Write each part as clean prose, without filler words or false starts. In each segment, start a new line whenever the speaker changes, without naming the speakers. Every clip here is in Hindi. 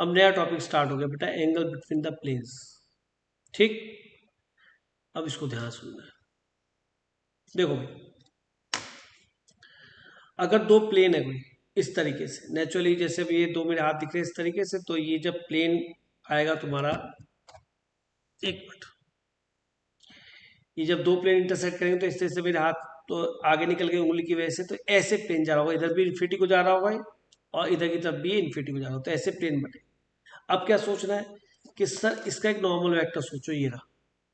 अब नया टॉपिक स्टार्ट हो गया बेटा, एंगल बिटवीन द प्लेन्स। ठीक, अब इसको ध्यान सुनना है। देखो भाई, अगर दो प्लेन है कोई इस तरीके से, नेचुरली जैसे भी ये दो मेरे हाथ दिख रहे हैं इस तरीके से, तो ये जब प्लेन आएगा तुम्हारा, एक मिनट, ये जब दो प्लेन इंटरसेक्ट करेंगे तो इस तरह से मेरे हाथ तो आगे निकल गए उंगली की वजह से, तो ऐसे प्लेन जा रहा होगा, इधर भी इन्फिनिटी को जा रहा होगा और इधर की तरफ भी इन्फिनिटी को जा रहा होगा, तो ऐसे प्लेन बने। अब क्या सोचना है कि सर इसका एक नॉर्मल वेक्टर सोचो, ये रहा,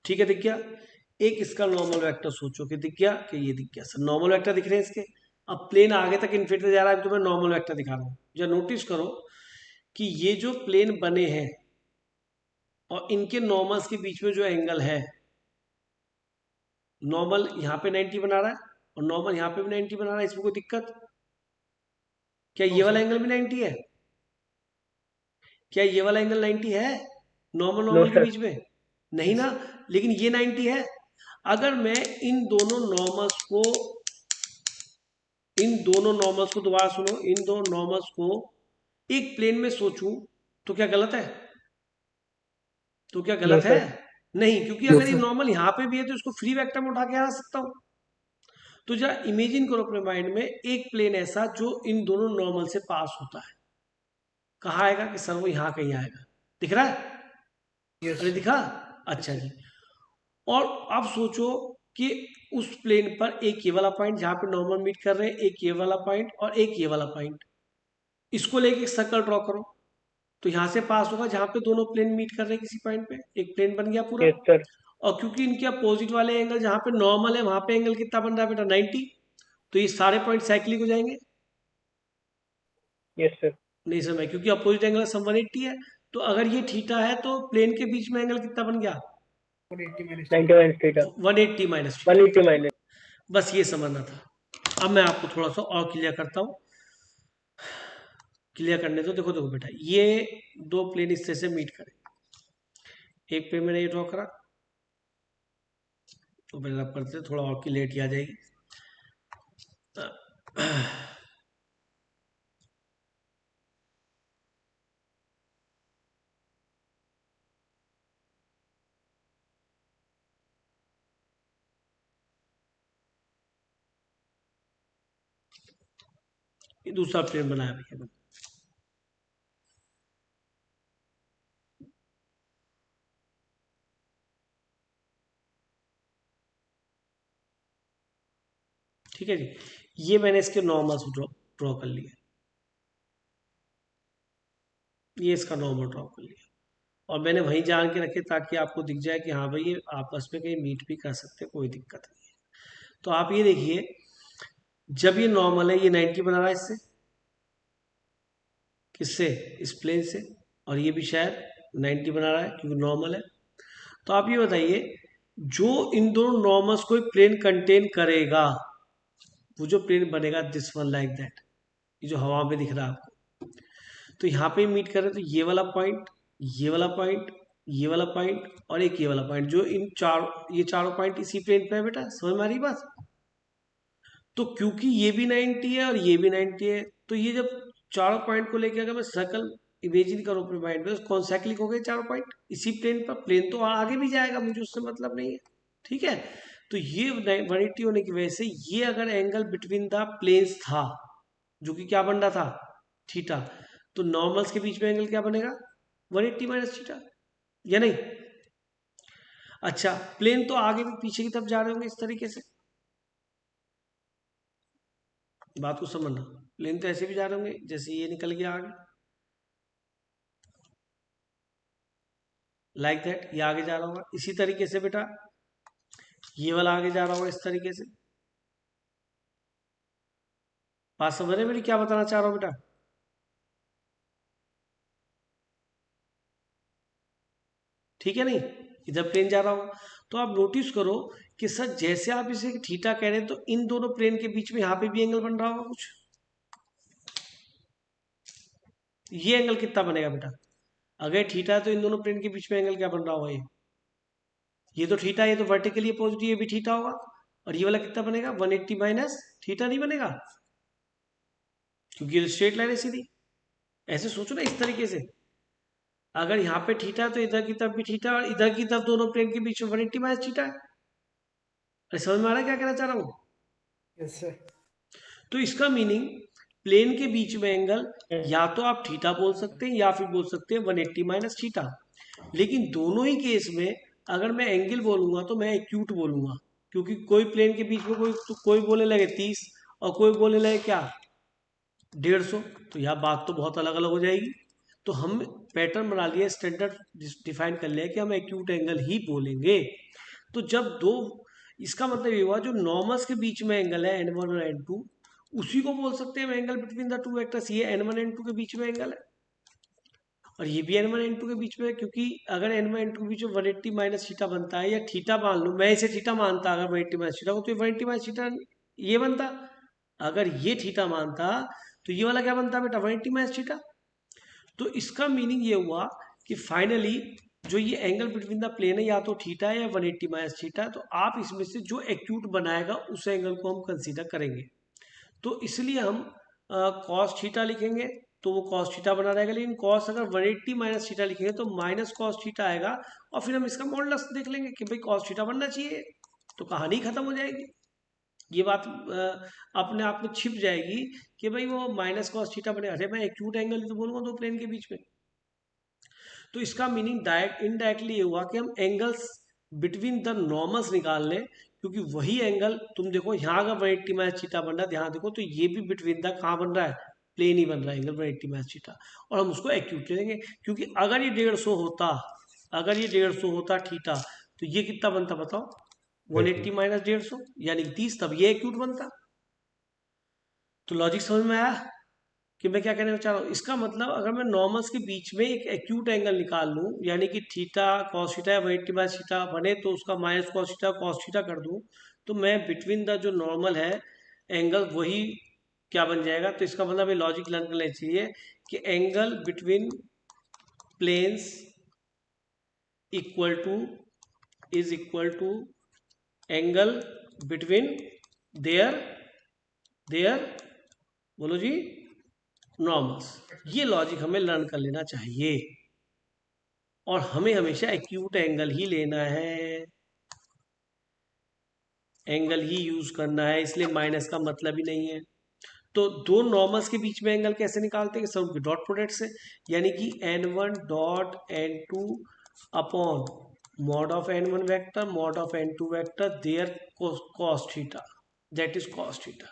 ठीक है, दिख गया। एक इसका नॉर्मल वेक्टर सोचो कि दिख गया, कि ये दिख गया। सर नॉर्मल वेक्टर दिख रहे हैं इसके। अब प्लेन आगे तक इन्फिनिटी जा रहा है, तो मैं नॉर्मल वेक्टर दिखा रहा हूँ। जरा नोटिस करो कि ये जो प्लेन बने हैं और इनके नॉर्मल्स के बीच में जो एंगल है, नॉर्मल यहाँ पे 90 बना रहा है और नॉर्मल यहाँ पे भी 90 बना रहा है, इसमें कोई दिक्कत? क्या ये वाला एंगल भी 90 है? क्या ये वाला एंगल 90 है नॉर्मल
नो
नॉर्मल के
सर।
बीच में? नहीं ना, लेकिन ये 90 है। अगर मैं इन दोनों नॉर्मल्स को दोबारा सुनो, इन दोनों नॉर्मल्स को एक प्लेन में सोचूं, तो क्या गलत है? तो क्या
नो
गलत है?
सर।
नहीं, क्योंकि
नो
अगर ये
सर।
नॉर्मल यहाँ पे भी है तो इसको फ्री वेक्टर में उठा के आ सकता हूँ। तो जरा इमेजिन करो अपने माइंड में एक प्लेन ऐसा जो इन दोनों नॉर्मल से पास होता है, कहाँ आएगा कि सर वो यहाँ कहीं आएगा। दिख रहा है?
यस
अरे
सर।
दिखा, अच्छा जी। और अब सोचो कि उस प्लेन पर एक ये वाला पॉइंट जहां पे नॉर्मल मीट कर रहे हैं, एक ये वाला पॉइंट और एक ये वाला पॉइंट, इसको लेके एक सर्कल ड्रॉ करो। तो यहां से पास होगा जहां पे दोनों प्लेन मीट कर रहे हैं किसी पॉइंट पे, एक प्लेन बन गया पूरा।
Yes sir.
और क्योंकि इनके अपोजिट वाले एंगल जहां पे नॉर्मल है वहां पे एंगल कितना बन रहा है बेटा, 90, तो ये सारे पॉइंट साइक्लिक हो जाएंगे।
Yes sir.
नहीं समझ, क्योंकि अपोजिट एंगल सम 180 है, तो अगर ये थीटा है तो प्लेन के बीच में एंगल कितना बन गया,
90 minus theta.
180 minus theta.
180 minus.
बस ये समझना था। अब मैं आपको थोड़ा सा और क्लियर करता हूँ। क्लियर करने तो देखो देखो बेटा, ये दो प्लेन इस तरह से मीट करें, एक पे मैंने ये ड्रॉ करा, तो पहले आप करते थोड़ा और क्लियरिटी आ जाएगी। ये दूसरा प्लेन बनाया भैया मैंने। ठीक है जी, ये मैंने इसके नॉर्मल्स ड्रॉ कर लिए, ये इसका नॉर्मल ड्रॉ कर लिया, और मैंने वहीं जान के रखे ताकि आपको दिख जाए कि हाँ भाई ये आपस में कहीं मीट भी कर सकते हैं, कोई दिक्कत नहीं है। तो आप ये देखिए, जब ये नॉर्मल है, ये 90 बना रहा है इससे, किससे, इस प्लेन से, और ये भी शायद 90 बना रहा है क्योंकि नॉर्मल है। तो आप ये बताइए, जो इन दोनों नॉर्मल्स को एक प्लेन कंटेन करेगा, वो जो प्लेन बनेगा दिस वन लाइक दैट, ये जो हवा में दिख रहा है आपको, तो यहाँ पे मीट कर रहे हैं, तो ये वाला पॉइंट, ये वाला पॉइंट, ये वाला पॉइंट और एक ये वाला पॉइंट, जो इन चार, ये चारों पॉइंट इसी प्लेन पे है बेटा, समझ में आ रही बात? तो क्योंकि ये भी 90 है और ये भी 90 है, तो ये जब चारों पॉइंट को लेकर अगर मैं सर्कल इमेजिन करूँ अपने माइंड में, तो कौन सा क्लिक हो गए चारों पॉइंट इसी प्लेन पर, प्लेन तो आगे भी जाएगा, मुझे उससे मतलब नहीं है। ठीक है, तो ये 180 होने की वजह से ये अगर एंगल बिटवीन द प्लेन्स था, जो कि क्या बन रहा था, थीटा, तो नॉर्मल्स के बीच में एंगल क्या बनेगा, 180 माइनस थीटा, या नहीं? अच्छा, प्लेन तो आगे भी पीछे की तरफ जा रहे होंगे इस तरीके से, बात को समझना, प्लेन तो ऐसे भी जा रहे होंगे, जैसे ये निकल गया आगे, लाइक दैट, ये आगे जा रहा होगा इसी तरीके से बेटा, ये वाला आगे जा रहा होगा इस तरीके से। बात समझ रहे हैं मेरी, क्या बताना चाह रहा हूँ बेटा? ठीक है, नहीं, इधर प्लेन जा रहा होगा। तो आप नोटिस करो कि सर जैसे आप इसे थीटा कह रहे हैं, तो इन दोनों प्लेन के बीच में यहाँ पे भी एंगल बन रहा होगा कुछ, ये एंगल कितना बनेगा बेटा, अगर थीटा है तो इन दोनों प्लेन के बीच में एंगल क्या बन रहा होगा, ये तो थीटा, ये तो वर्टिकली अपोजिट, ये भी थीटा होगा, और ये वाला कितना बनेगा, 180 माइनस थीटा नहीं बनेगा, क्योंकि ये स्ट्रेट लाइन है सीधी। ऐसे सोचो ना इस तरीके से, अगर यहाँ पे थीटा है तो इधर की तरफ भी थीटा, और इधर की तरफ दोनों प्लेन के बीच में 180 माइनस थीटा है। अरे समझ में आ रहा है क्या कहना चाह रहा हूँ?
Yes sir.
तो इसका मीनिंग प्लेन के बीच में एंगल या तो आप थीटा बोल सकते हैं या फिर बोल सकते हैं 180 माइनस थीटा। लेकिन दोनों ही केस में अगर मैं एंगल बोलूंगा तो मैं एक्यूट बोलूंगा, क्योंकि कोई प्लेन के बीच में कोई बोलने लगे 30 और कोई बोलने लगे क्या 150, तो यह बात तो बहुत अलग अलग हो जाएगी। तो हम पैटर्न बना लिया, स्टैंडर्ड डिफाइन कर लिया कि हम एक्यूट एंगल ही बोलेंगे। तो जब दो, इसका मतलब ये हुआ जो नॉर्मल्स के बीच में एंगल है n1 और n2, उसी को बोल सकते हैं angle between the two vectors. ये n1 n2 के बीच में एंगल है और ये भी n1 n2 के बीच में है, क्योंकि अगर n1 n2 के बीच में 180 माइनस थीटा बनता है, या थीटा मान लो, मैं इसे थीटा मानता अगर 180 माइनस थीटा को, तो 180 माइनस थीटा ये बनता। अगर ये थीटा मानता तो ये वाला क्या बनता बेटा 180 माइनस थीटा। तो इसका मीनिंग ये हुआ कि फाइनली जो ये एंगल बिटवीन द प्लेन है या तो थीटा है या 180 माइनस थीटा, तो आप इसमें से जो एक्यूट बनाएगा उस एंगल को हम कंसीडर करेंगे। तो इसलिए हम कॉस थीटा लिखेंगे तो वो कॉस थीटा बना रहेगा, लेकिन कॉस अगर 180 माइनस थीटा लिखेंगे तो माइनस कॉस थीटा आएगा, और फिर हम इसका मॉडुलस देख लेंगे कि भाई कॉस थीटा बनना चाहिए, तो कहानी खत्म हो जाएगी। ये बात अपने आप में छिप जाएगी कि भाई वो माइनस कॉस थीटा बने। अरे मैं एक्यूट एंगल ही तो बोलूंगा दो प्लेन के बीच में। तो इसका मीनिंग डायरेक्ट इनडायरेक्टली ये हुआ कि हम एंगल्स बिटवीन द नॉर्मल्स निकाल लें, क्योंकि वही एंगल तुम देखो यहाँ अगर 180 माइनस थीटा बन रहा है, ध्यान देखो, तो ये भी बिटवीन द कहाँ बन रहा है, प्लेन ही बन रहा है एंगल 180 माइनस थीटा, और हम उसको एक्यूट ले लेंगे। क्योंकि अगर ये 150 होता, अगर ये 150 होता थीटा, तो ये कितना बनता बताओ 180 माइनस 150 यानी 30, तब ये एक्यूट बनता। तो लॉजिक समझ में आया कि मैं क्या कहना चाह रहा हूँ? इसका मतलब अगर मैं नॉर्मल्स के बीच में एक एक्यूट एंगल निकाल लूँ, यानी कि थीटा कॉस थीटा या 180 माइनस थीटा बने तो उसका माइनस कॉस थीटा कर दूँ, तो मैं बिटवीन द जो नॉर्मल है एंगल वही क्या बन जाएगा। तो इसका मतलब ये लॉजिक लर्न कर लेना चाहिए कि angle between planes equal to is equal to angle between their their बोलो जी नॉर्मल्स। ये लॉजिक हमें लर्न कर लेना चाहिए, और हमें हमेशा एक्यूट एंगल ही लेना है, एंगल ही यूज करना है, इसलिए माइनस का मतलब ही नहीं है। तो दो नॉर्मल्स के बीच में एंगल कैसे निकालते हैं, सब डॉट प्रोडक्ट से, यानी कि n1 dot n2 upon mod of n1 vector mod of n2 vector there cos theta, that is cos theta.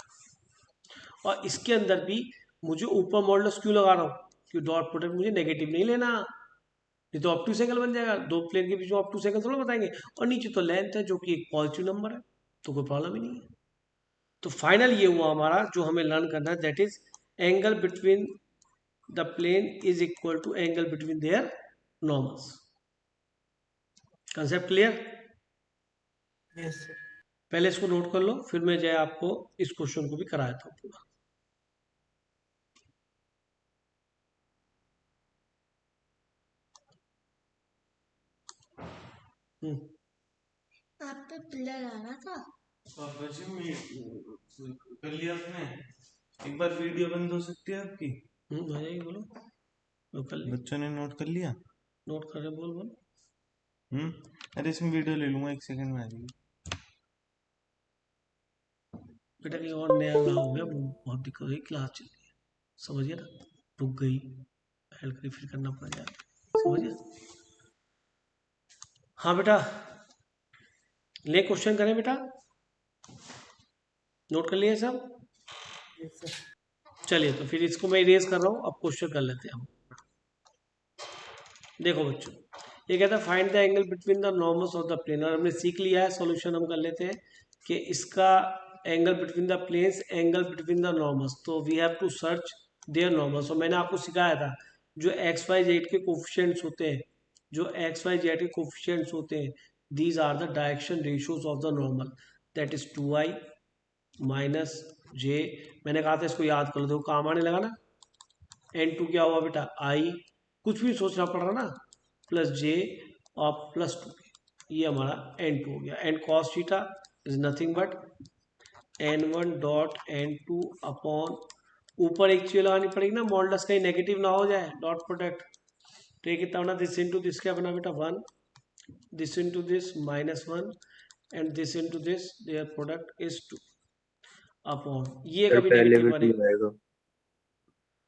और इसके अंदर भी मुझे ऊपर मॉडुलस क्यों लगा रहा हूँ, कि डॉट प्रोडक्ट मुझे नेगेटिव नहीं लेना, नहीं तो ऑप्टूस एंगल बन जाएगा, दो प्लेन के बीच में ऑप्टूस एंगल थोड़ा बताएंगे। और नीचे तो लेंथ है जो कि एक पॉजिटिव नंबर है, तो कोई प्रॉब्लम ही नहीं है। तो फाइनल ये हुआ हमारा जो हमें लर्न करना है, that is angle between the plane is equal to angle between their normals. Concept clear?
Yes sir.
पहले इसको नोट कर लो, फिर मैं जो आपको इस क्वेश्चन को भी कराया था पूरा।
आप पे पिलर आ रहा था।
कर लिया आपने? एक बार वीडियो बंद हो सकती है आपकी?
हो जाएगी, बोलो। कर लिया,
बच्चों ने नोट कर लिया?
नोट कर रहे, बोल बोल।
अरे इसमें वीडियो ले लूंगा, 1 सेकंड में आ जाएगी।
बेटा कहीं और नया ना हो गया, बहुत दिक्कत हुई, क्लास चल रही है, समझिए ना, रुक गई, हेल्प करी, फिर करना पड़ जाए, समझिए। हाँ बेटा, ले क्वेश्चन करें बेटा, नोट कर लिए सब?
Yes sir.
चलिए तो फिर इसको मैं इरेज कर रहा हूँ, अब क्वेश्चन कर लेते हैं हम। देखो बच्चों, ये कहता है find the angle between the normals of the plane, और हमने सीख लिया है, सॉल्यूशन हम कर लेते हैं कि इसका angle between the planes angle between the normals, तो we have to search their normals. और मैंने आपको सिखाया था जो एक्स वाई जेड के कोफिशिएंट्स होते हैं, जो एक्स वाई जेड के कोफिशिएंट्स होते हैं, these are the direction ratios of the normal, that is 2i minus j. मैंने कहा था इसको याद कर लो, देखो काम आने लगा ना। n2 क्या हुआ बेटा i, कुछ भी सोचना पड़ रहा ना, प्लस जे और प्लस 2, ये हमारा n2 हो गया। And cos theta is nothing but n1 dot n2 upon, ऊपर एक चीज लगानी पड़ेगी ना, मॉडुलस कहीं नेगेटिव ना हो जाए, डॉट प्रोडक्ट, तो ये कितना बना, दिस इंटू दिस क्या बना बेटा 1, this into this -1 and this into this, their product is 2 upon, ये
सर
कभी
पहले
नेगेटिव
भी 2
बनेगा,
आएगा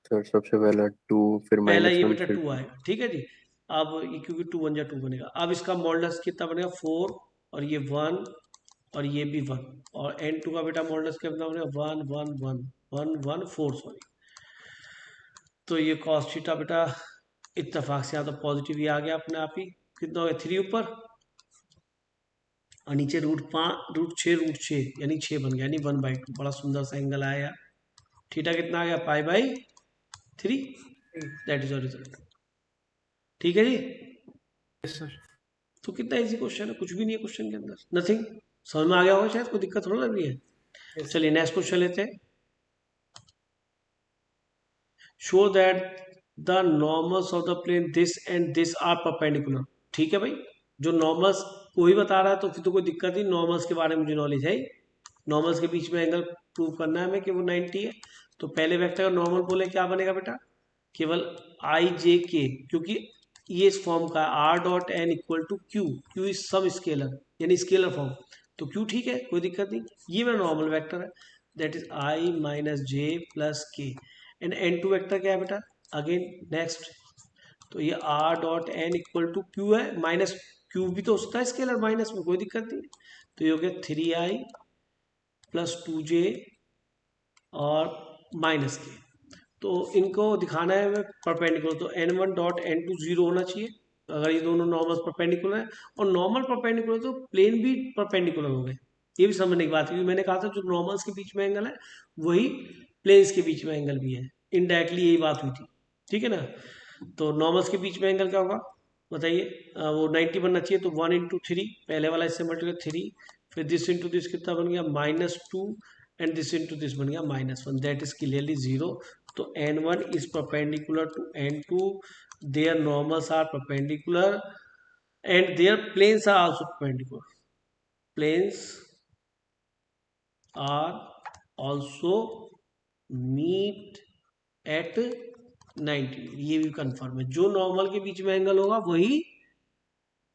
सर, सबसे पहला 2 फिर
पहला ये
-1
बेटा
फिर
2
2।
आएगा, ठीक है जी। अब ये क्योंकि 2 1 जा 2 बनेगा, अब इसका मॉडुलस कितना बनेगा 4 और ये 1 और ये भी 1 और n2 का बेटा मॉडुलस कितना बनेगा 1 1 1 1 1 4 सॉरी। तो ये cos थीटा बेटा इत्तेफाक से यहाँ तो पॉजिटिव ही आ गया अपने आप ही, कितना हो गया 3 ऊपर और नीचे √6 यानी 6 बन गया, यानी 1/2। बड़ा सुंदर सा एंगल आया यार। थीटा कितना आ गया π/3, दैट इज योर रिजल्ट। ठीक है जी।
Yes sir.
तो कितना इजी क्वेश्चन है, कुछ भी नहीं है क्वेश्चन के अंदर, नथिंग। समझ में आ गया होगा शायद, कोई दिक्कत थोड़ा लग रही है।
यस
चलिए नेक्स्ट क्वेश्चन लेते हैं। Show that the normals of the plane this and this are perpendicular. ठीक है भाई, जो नॉर्मल्स कोई बता रहा है तो फिर तो कोई दिक्कत नहीं, नॉर्मल्स के बारे में मुझे नॉलेज है। नॉर्मल्स के बीच में एंगल प्रूव करना है हमें कि वो 90 है। तो पहले वेक्टर का नॉर्मल बोले क्या बनेगा बेटा, केवल आई जे के, क्योंकि ये इस फॉर्म का r dot n equal to q, q is सब स्केलर यानी स्केलर फॉर्म, तो क्यू ठीक है, कोई दिक्कत नहीं। ये मेरा नॉर्मल वेक्टर है, that is i minus j plus k. And n two vector क्या है बेटा, अगेन नेक्स्ट, तो ये r dot n equal to q है, माइनस क्यू भी तो हो सकता है स्केलर माइनस में, कोई दिक्कत नहीं। तो ये हो गया 3i प्लस 2j और माइनस के। तो इनको दिखाना है हमें परपेंडिकुलर, तो n1 डॉट n2 0 होना चाहिए अगर ये दोनों नॉर्मल परपेंडिकुलर है। और नॉर्मल परपेंडिकुलर तो प्लेन भी परपेंडिकुलर हो गए, ये भी समझने की बात है, क्योंकि मैंने कहा था जो नॉर्मल्स के बीच में एंगल है वही प्लेन्स के बीच में एंगल भी है, इनडायरेक्टली यही बात हुई थी। ठीक है ना। तो नॉर्मल्स के बीच में एंगल क्या होगा बताइए, वो 90 बनना चाहिए, तो 1 इंटू 3, पहले वाला इससे मल्टीप्लाई 3, फिर दिस इंटू दिस कितना बन गया -2 एंड दिस इंटू दिस बन गया -1, दैट इज क्लियरली 0। तो n1 is perpendicular to n2, their normals are perpendicular and their planes are also perpendicular, planes are also meet at 90, ये भी कंफर्म है। जो नॉर्मल के बीच में एंगल होगा वही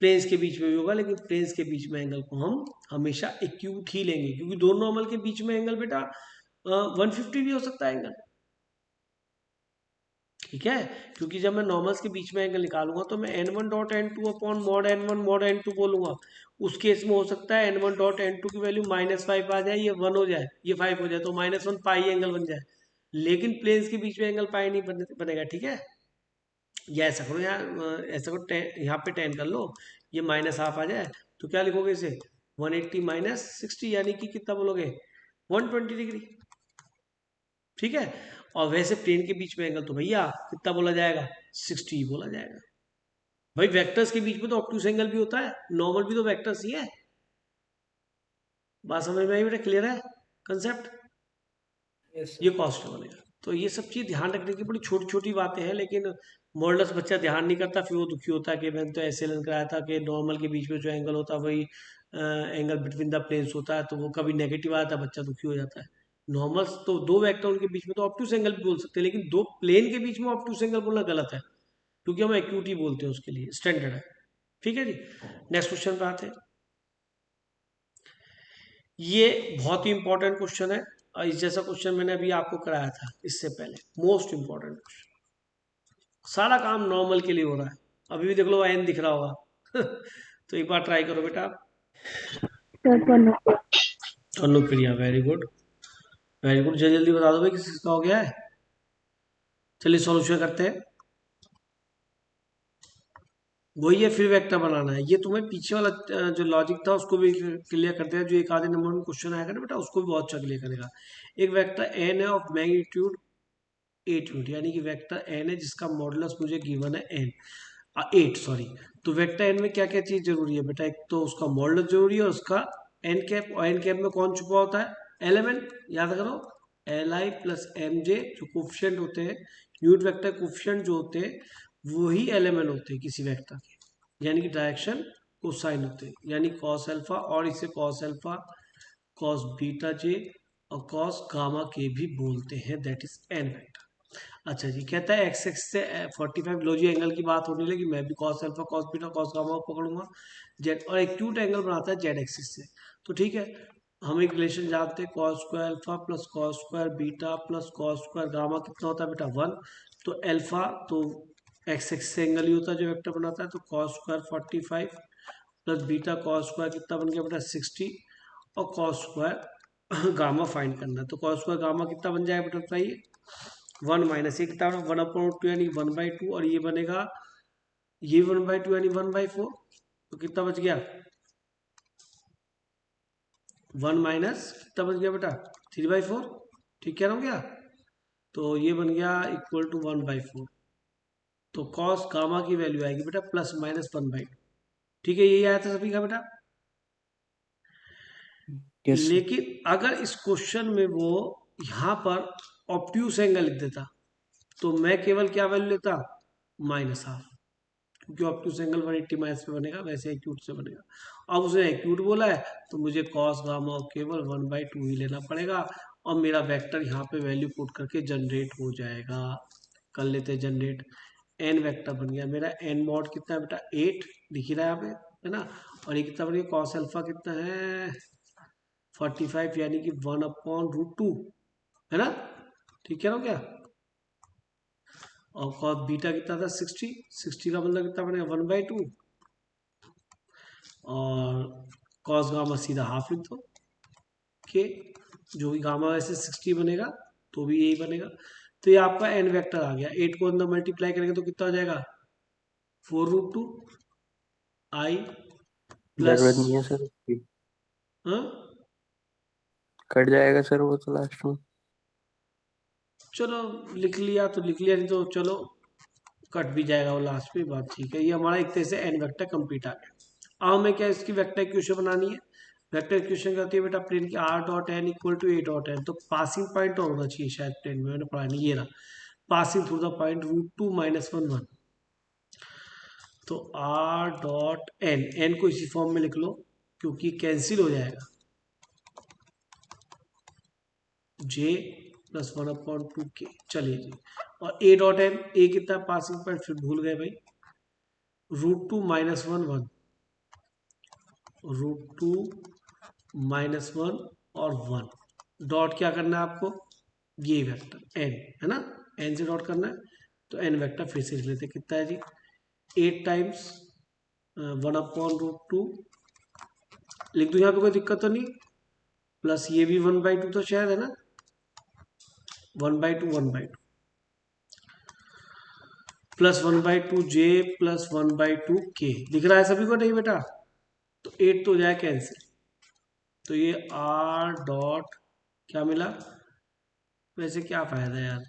प्लेन्स के बीच में भी होगा, लेकिन प्लेन्स के बीच में एंगल को हम हमेशा एक्यूट ही लेंगे, क्योंकि दो नॉर्मल के बीच में एंगल बेटा 150 भी हो सकता है एंगल। ठीक है, क्योंकि जब मैं नॉर्मल्स के बीच में एंगल निकालूंगा तो मैं n1 dot n2 upon mod n1 mod n2 बोलूंगा। उस केस में हो सकता है n1 डॉट n2 की वैल्यू -5 आ जाए, ये 1 हो जाए, ये 5 हो जाए, तो -1 पाई एंगल बन जाए। लेकिन प्लेन्स के बीच में एंगल पाई नहीं बनेगा। ठीक है, या ऐसा करो, यहाँ ऐसा करो, यहाँ पे 10 कर लो, ये -हाफ आ जाए, तो क्या लिखोगे इसे 180 माइनस 60, यानी कि कितना बोलोगे 120 डिग्री। ठीक है, और वैसे प्लेन के बीच में एंगल तो भैया कितना बोला जाएगा 60 ही बोला जाएगा। भाई वेक्टर्स के बीच में तो ऑब्टयूस एंगल भी होता है, नॉर्मल भी तो वेक्टर्स ही है। बात समझ में आई बेटा, क्लियर है कंसेप्ट।
यस
ये कॉस्ट बनेगा। तो ये सब चीज ध्यान रखने की बड़ी छोटी छोटी बातें हैं, लेकिन मॉडल्स बच्चा ध्यान नहीं करता, फिर वो दुखी होता है कि मैंने तो ऐसे लेन कराया था कि नॉर्मल के बीच में जो एंगल होता है वही एंगल बिटवीन द प्लेन्स होता है, तो वो कभी नेगेटिव आता है, बच्चा दुखी हो जाता है। नॉर्मल्स तो दो वेक्टर उनके बीच में तो ऑब्टयूस एंगल भी बोल सकते हैं, लेकिन दो प्लेन के बीच में ऑब्टयूस एंगल बोलना गलत है, क्योंकि हम एक्यूटी बोलते हैं, उसके लिए स्टैंडर्ड है। ठीक है जी, नेक्स्ट क्वेश्चन पे आते हैं। ये बहुत ही इंपॉर्टेंट क्वेश्चन है, और इस जैसा क्वेश्चन मैंने अभी आपको कराया था इससे पहले, मोस्ट इंपॉर्टेंट क्वेश्चन। सारा काम नॉर्मल के लिए हो रहा है, अभी भी देख लो एन दिख रहा होगा तो एक बार ट्राई करो बेटा। Anupriya, very good very good, जल्दी जल्दी बता दो भाई किसका हो गया है। चलिए सॉल्यूशन करते हैं। वही है, फिर वेक्टर बनाना है। ये तुम्हें पीछे वाला जो लॉजिक था उसको भी क्लियर करते हैं, जो एक आधे नंबर में क्वेश्चन आएगा ना बेटा उसको भी बहुत अच्छा क्लियर करेगा। एक वेक्टर एन है ऑफ मैग्नीट्यूड 8 यूनिट, यानी कि वेक्टर एन है जिसका मॉडुलस मुझे गिवन है एन 8 सॉरी। तो वेक्टर एन में क्या क्या चीज जरूरी है बेटा, एक तो उसका मॉडुलस जरूरी है, उसका एन कैप, और एन कैप में कौन छुपा होता है, एलिमेंट। याद करो Li प्लस एम जे, जो कोफिशिएंट होते हैं यूनिट वेक्टर कोफिशिएंट जो होते हैं वही एलिमेंट होते हैं किसी वेक्टर के, यानी कि डायरेक्शन कोसाइन होते हैं, यानी कॉस अल्फा, और इसे कॉस अल्फा, कॉस बीटा जे और कॉस गामा के भी बोलते हैं, दैट इज एन वेक्टर। अच्छा जी, कहता है एक्स एक्स से 45 लो जी, एंगल की बात होने लगी, मैं भी cos alpha cos beta cos gamma पकड़ूंगा जेड, और एक्यूट एंगल बनाता है जेड एक्सिस से। तो ठीक है, हम एक रिलेशन जानते हैं, cos square alpha plus cos square beta plus cos square gamma कितना होता है बेटा 1। तो अल्फा तो एक्स एक्सिस से एंगल ही होता है जो वेक्टर बनाता है, तो cos square 45 plus beta cos square कितना बन गया बेटा 60, और कॉस स्क्वायर गामा फाइंड करना है। तो कॉस स्क्वायर गामा कितना बन जाएगा बेटा बताइए, 1 माइनस ये कितना 1/2 यानी 1/2, और ये बनेगा ये 1/2 यानी 1/4, तो कितना बच गया 1 माइनस कितना बच गया बेटा 3/4, ठीक कह रहा हूँ क्या। तो ये बन गया इक्वल टू 1/4। तो कॉस गामा की वैल्यू आएगी बेटा प्लस माइनस 1/2, ठीक है, यही आया था सभी का बेटा।
Yes sir.
लेकिन अगर इस क्वेश्चन में वो यहाँ पर ऑब्ट्यूस एंगल लिख देता तो मैं केवल क्या वैल्यू लेता, -12, क्योंकि ऑब्ट्यूस एंगल 180 माइनस पे बनेगा, वैसे एक्यूट से बनेगा। अब उसने एक्यूट बोला है तो मुझे कॉस गामा केवल 1/2 ही लेना पड़ेगा, और मेरा वेक्टर यहाँ पे वैल्यू पुट करके जनरेट हो जाएगा। कर लेते जनरेट, एन वेक्टर बन गया मेरा, एन मॉड कितना है बेटा 8 दिख ही रहा है यहाँ पे, है ना। और ये कितना बन गया कॉस अल्फा कितना है 45 यानी कि 1/√2, है ना, ठीक है ना क्या। और कॉस बीटा कितना था 60 का मतलब कितना बनेगा 1/2, और कॉस गामा सीधा हाफ लिख दो के, जो भी गामा वैसे 60 बनेगा तो भी यही बनेगा। तो ये आपका एन वेक्टर आ गया, 8 को अंदर मल्टीप्लाई करेंगे तो कितना हो जाएगा 4√2 आई प्लस,
जरूरत नहीं है सर उसकी।
हाँ
कट जाएगा सर वो तो लास्ट में।
चलो लिख लिया तो लिख लिया, नहीं तो चलो कट भी जाएगा वो लास्ट में, बात ठीक है। ये हमारा एक तरह से एन वेक्टर कंप्लीट आ गया। अब हमें क्या इसकी वेक्टर इक्वेशन बनानी है। वेक्टर इक्वेशन क्या होती है बेटा, प्लेन की r dot n equal to a dot n, तो पासिंग पॉइंट और होना चाहिए शायद प्लेन में, मैंने पढ़ा नहीं, ये रहा पासिंग थ्रू द पॉइंट √2 - 1 1। तो आर डॉट एन, एन को इसी फॉर्म में लिख लो क्योंकि कैंसिल हो जाएगा, जे प्लस 1/2 के, चलिए जी। और ए डॉट एन, ए कितना पासिंग पॉइंट फिर भूल गए भाई, √2 - 1 1, √2 - 1 और 1, डॉट क्या करना है आपको, ये वेक्टर एन, है ना, एन से डॉट करना है। तो एन वेक्टर फिर से लिख लेते हैं, कितना है जी 8 टाइम्स 1/√2, लिख दूं यहाँ पे कोई दिक्कत तो नहीं, प्लस ये भी 1/2 तो शायद है ना, 1/2 1/2 प्लस 1/2 जे प्लस 1/2 के, दिख रहा है सभी को नहीं बेटा। तो 8 तो हो जाए कैंसिल, तो ये आर डॉट क्या मिला, वैसे क्या फायदा यार,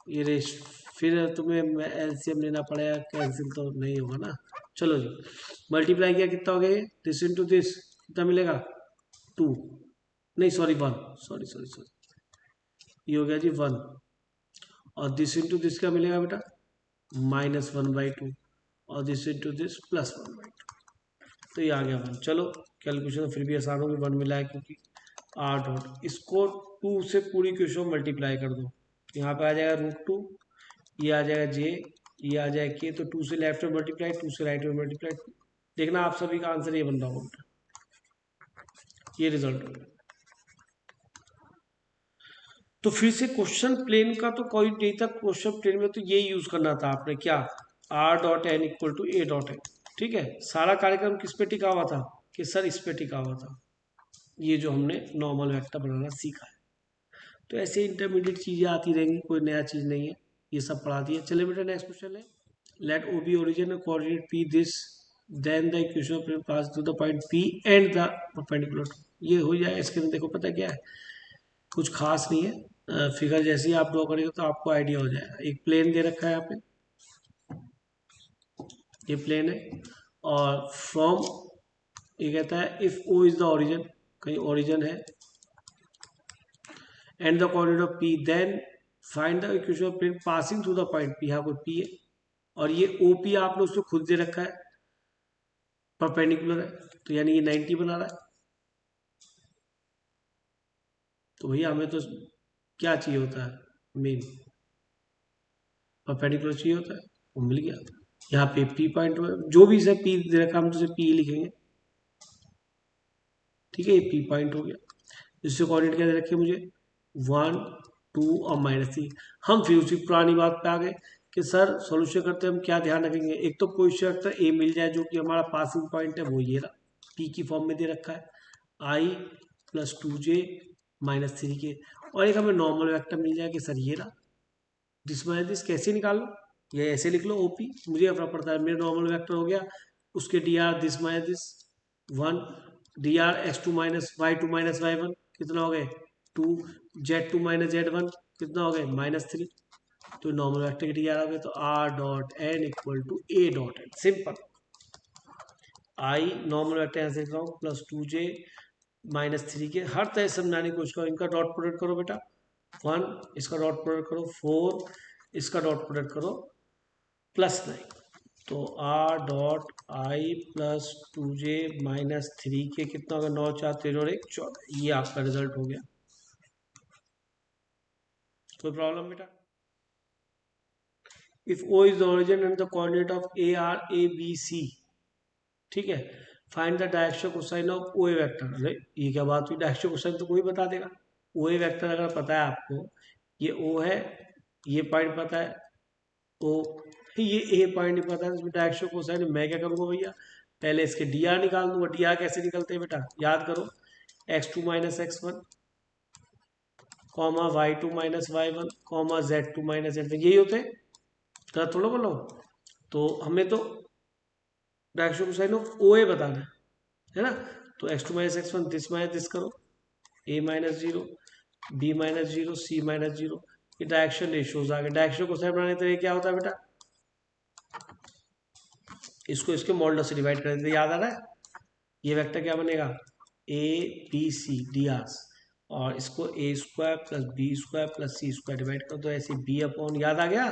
ये रेश फिर तुम्हें एलसीएम लेना पड़ेगा, कैंसिल तो नहीं होगा ना। चलो जी, मल्टीप्लाई किया कितना हो गया, दिस इंटू दिस कितना मिलेगा 2, नहीं सॉरी 1, सॉरी सॉरी सॉरी, ये हो गया जी 1, और दिस इंटू दिस क्या मिलेगा बेटा -1/2, और दिस इंटू दिस +1/2, तो ये आ गया 1। चलो कैलकुलेशन फिर भी आसान होगी, 1 मिला है क्योंकि आर डॉट, इसको 2 से पूरी क्वेश्चन मल्टीप्लाई कर दो, यहाँ पे आ जाएगा √2, ये आ जाएगा जे, ये आ जाएगा के, तो 2 से लेफ्ट में मल्टीप्लाई 2 से राइट में मल्टीप्लाई, देखना आप सभी का आंसर ये बन रहा होगा, ये रिजल्ट होगा। तो फिर से क्वेश्चन प्लेन का तो कोई नहीं था, क्वेश्चन प्लेन में तो ये यूज करना था आपने, क्या r dot n equal to a dot n, ठीक है। सारा कार्यक्रम किस पे टिका हुआ था, कि सर इस पे टिका हुआ था, ये जो हमने नॉर्मल वेक्टर बनाना सीखा है। तो ऐसे इंटरमीडिएट चीजें आती रहेंगी, कोई नया चीज नहीं है, ये सब पढ़ा दिया। चले बेटा नेक्स्ट क्वेश्चन है, let O be origin coordinate P this, then the equation of pass to the point P and the perpendicular, ये हो जाए। इसके अंदर देखो पता क्या है, कुछ खास नहीं है, फिगर जैसे ही आप ड्रॉ करेंगे तो आपको आइडिया हो जाएगा। एक प्लेन दे रखा है यहाँ पे, ये प्लेन है, और फ्रॉम, ये कहता है if O is the origin, कहीं ओरिजिन है, and the coordinate of P, then find the equation of plane passing through the point P, यहाँ कोई पी है, और ये ओ पी आपने उसको खुद दे रखा है, परपेंडिकुलर है, तो यानी ये 90 बना रहा है। तो भैया हमें तो क्या चाहिए होता है मेन, परपेंडिकुलर चाहिए होता है, वो मिल गया। यहाँ पे पी पॉइंट जो भी इसे पी दे रखा हम तो पी लिखेंगे, ठीक है। ये पी पॉइंट हो गया। इससे कोऑर्डिनेट क्या दे रखे मुझे 1 2 और -3। हम फिर उसी पुरानी बात पे आ गए कि सर सॉल्यूशन करते हम क्या ध्यान रखेंगे, एक तो पोजीशन वेक्टर ए मिल जाए जो कि हमारा पासिंग पॉइंट है, वो ये रहा पी की फॉर्म में दे रखा है i + 2j - 3 के, और एक हमें नॉर्मल वेक्टर मिल जाए कि सर ये रहा दिस माइनस दिस। कैसे निकालो, ये ऐसे लिख लो ओपी, मुझे फर्क पड़ता है। मेरा नॉर्मल वेक्टर हो गया, उसके dr this minus this 1, dr x2 - y2 - y1 कितना हो गए 2, z2 - z1 कितना हो गए -3। तो नॉर्मल वेक्टर के dr हो गए, तो r.n = a.n। सिंपल। आई नॉर्मल वेक्टर यहाँ से लिख रहा हूँ +2j -3 के, हर तरह से समझाने की कोशिश करो। इनका डॉट प्रोडक्ट करो बेटा 1, इसका डॉट प्रोडक्ट करो 4, इसका डॉट प्रोडक्ट करो +9। तो r.i + 2j -3 के कितना होगा 9 4 13 और 1 14। ये आपका रिजल्ट हो गया। कोई प्रॉब्लम बेटा? If O is the origin and the coordinate of A are A B C, ठीक है, find the direction cosine of OA vector. अरे ये क्या बात हुई, डायरेक्शन कोसाइन तो कोई बता देगा। OA वेक्टर अगर पता है आपको, ये O है, ये पॉइंट पता है O, ये A पॉइंट नहीं पता है, इसमें डायरेक्शन कोसाइन मैं क्या करूँगा भैया, पहले इसके dr निकाल दूंगा। dr कैसे निकलते हैं बेटा, याद करो x2 - x1 y2 - y1 z2 - z1, यही होते हैं, गलत थोड़ा बोलो। तो हमें तो डायरेक्शन कोसाइन ऑफ OA बताना है ना। तो x2 - x1 this minus this करो, a - 0 b - 0 c - 0, ये डायरेक्शन रेशियोज आ गए। डायरेक्शन कोसाइन बनाने के लिए क्या होता है बेटा, इसको इसके मॉडुलस से डिवाइड कर देते, याद आ रहा है। ये वेक्टर क्या बनेगा a b c dr, और इसको a² + b² + c² डिवाइड कर दो, ऐसे b/, याद आ गया,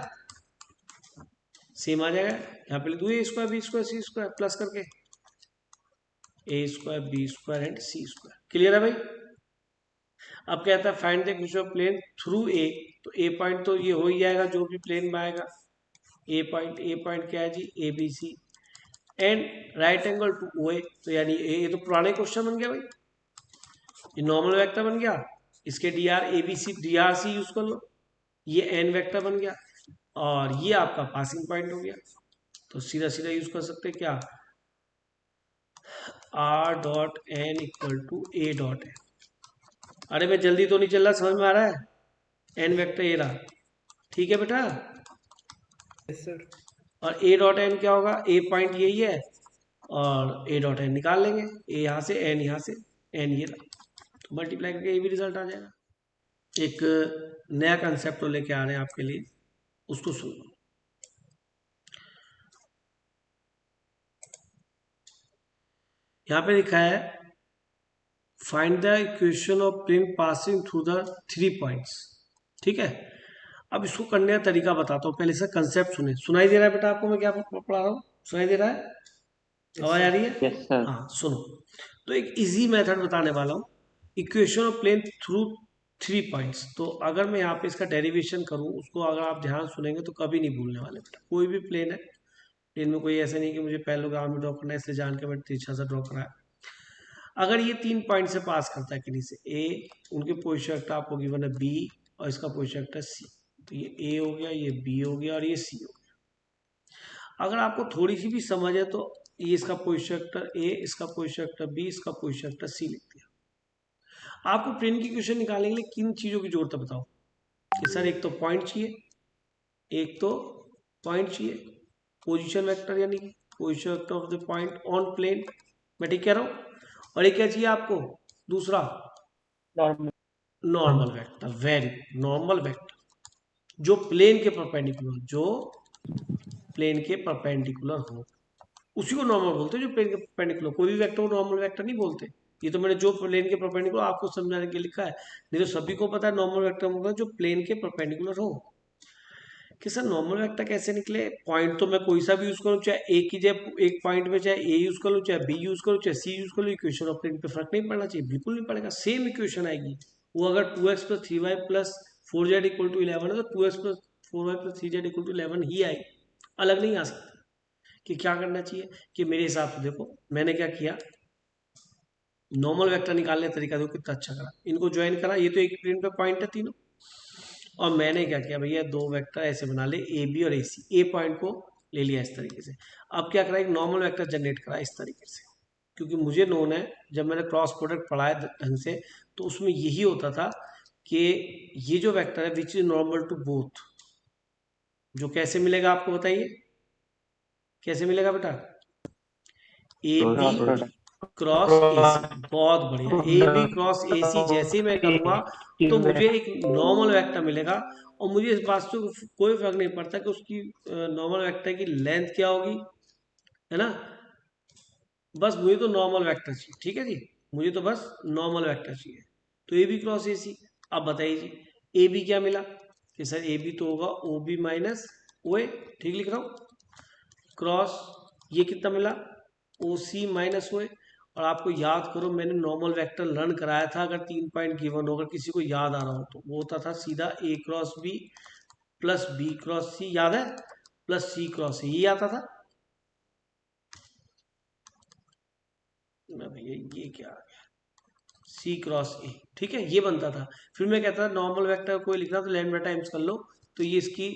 सेम आ जाएगा। यहाँ पे लिख दो a² b² c² प्लस करके a² b² and c²। Clear है भाई? अब कहता है find the equation of plane through A, तो ए पॉइंट तो ये हो ही जाएगा जो भी प्लेन में आएगा। ए पॉइंट क्या है जी ABC, and right angle to OA, तो यानी ये तो पुराने क्वेश्चन बन गया भाई, ये नॉर्मल वेक्टर बन गया, इसके dr ABC dr c use कर लो, ये n वेक्टर बन गया, और ये आपका पासिंग पॉइंट हो गया। तो सीधा सीधा यूज कर सकते हैं क्या, r.n = a.n। अरे मैं जल्दी तो नहीं चल रहा, समझ में आ रहा है। n वेक्टर ये रहा, ठीक है बेटा।
Yes sir.
और a.n क्या होगा, a पॉइंट यही है, और a.n निकाल लेंगे, a यहाँ से n यहाँ से, n ये रहा, तो मल्टीप्लाई करके ये भी रिजल्ट आ जाएगा। एक नया कंसेप्ट लेके आ रहे हैं आपके लिए, उसको सुन लो। यहाँ पे लिखा है find the equation of plane passing through the 3 points, ठीक है। अब इसको करने का तरीका बताता हूँ, पहले इसका कंसेप्ट सुने। सुनाई दे रहा है बेटा आपको मैं क्या पढ़ा रहा हूँ, सुनाई दे रहा है, आवाज आ रही है?
Yes sir.
हाँ सुनो, तो एक इजी मेथड बताने वाला हूँ, equation of plane through 3 points. तो अगर मैं यहाँ पे इसका डेरिवेशन करूँ, उसको अगर आप ध्यान सुनेंगे तो कभी नहीं भूलने वाले बेटा। कोई भी प्लेन है, प्लेन में कोई ऐसा नहीं कि मुझे पैरेललोग्राम में ड्रॉ करना है इसलिए जान के मैंने तिरछा सा ड्रॉ कराया। अगर ये 3 पॉइंट से पास करता है किन्हीं से, ए, उनकी पोजीशन वेक्टर आपको गिवन है बी, और इसका पोजीशन वेक्टर सी, तो ये ए हो गया, ये बी हो गया, और ये सी हो गया। अगर आपको थोड़ी सी भी समझ है तो ये इसका पोजीशन वेक्टर ए, इसका पोजीशन वेक्टर बी, इसका पोजीशन वेक्टर सी लिख दिया। आपको प्लेन की इक्वेशन निकालने के लिए किन चीजों की जरूरत है बताओ, कि सर एक तो पॉइंट चाहिए, एक तो पॉइंट चाहिए, पोजीशन वेक्टर यानी position vector of the point on plane, मैं ठीक कह रहा हूँ, और एक क्या चाहिए आपको दूसरा,
normal.
Normal vector. Very normal vector जो प्लेन के परपेंडिकुलर, जो प्लेन के परपेंडिकुलर हो, उसी को नॉर्मल बोलते हैं, जो प्लेन के परपेंडिकुलर। कोई भी वेक्टर को नॉर्मल वेक्टर नहीं बोलते। ये तो मैंने जो प्लेन के परपेंडिकुलर आपको समझाने के लिए लिखा है, नहीं तो सभी को पता है नॉर्मल वेक्टर मतलब जो प्लेन के परपेंडिकुलर हो। कि सर नॉर्मल वेक्टर कैसे निकले, पॉइंट तो मैं कोई सा भी यूज करूँ, चाहे ए की जगह एक पॉइंट में चाहे ए यूज कर लूँ, चाहे बी यूज करूँ, चाहे सी यूज कर लूँ, इक्वेशन ऑफ प्लेन पे फर्क नहीं पड़ना चाहिए, बिल्कुल नहीं पड़ेगा, सेम इक्वेशन आएगी। वो अगर 2x + 3y + 4z = 11 है तो 2x + 4y plus 3z equal to 11 ही आएगी, अलग नहीं आ सकती। कि क्या करना चाहिए कि मेरे हिसाब से देखो मैंने क्या किया, नॉर्मल वेक्टर निकालने का तरीका देखो कितना अच्छा करा, इनको ज्वाइन करा, ये तो एक प्लेन पे पॉइंट है तीनों, और मैंने क्या किया भैया, दो वेक्टर ऐसे बना ले ए बी और ए सी, ए पॉइंट को ले लिया इस तरीके से। अब क्या करा, एक नॉर्मल वेक्टर जनरेट करा इस तरीके से, क्योंकि मुझे नोन है, जब मैंने क्रॉस प्रोडक्ट पढ़ाया ढंग से तो उसमें यही होता था कि ये जो वेक्टर है which is normal to both, जो कैसे मिलेगा आपको बताइए, कैसे मिलेगा बेटा, a b
cross product.
Cross a c, बहुत बढ़िया, ए बी क्रॉस ए सी जैसे ही मैं करूँगा तो मुझे एक नॉर्मल वेक्टर मिलेगा, और मुझे इस बात से कोई फर्क नहीं पड़ता कि उसकी नॉर्मल वेक्टर की लेंथ क्या होगी, है ना, बस मुझे तो नॉर्मल वेक्टर चाहिए, ठीक है जी, मुझे तो बस नॉर्मल वेक्टर चाहिए। तो ए बी क्रॉस ए सी, अब बताइए जी ए बी क्या मिला, कि सर ए बी तो होगा ओ बी माइनस ओ ए, ठीक लिख रहा हूँ, क्रॉस ये कितना मिला ओ सी माइनस ओ ए, और आपको याद करो मैंने नॉर्मल वेक्टर लर्न कराया था, अगर 3 पॉइंट गिवन हो, अगर किसी को याद आ रहा हो तो वो होता था सीधा a cross b plus b cross c, याद है, प्लस सी क्रॉस सी, ये आता था ना भैया, ये क्या आ गया, सी क्रॉस ए, ठीक है, ये बनता था। फिर मैं कहता था नॉर्मल वेक्टर कोई लिखना तो लैम्डा टाइम्स कर लो, तो ये इसकी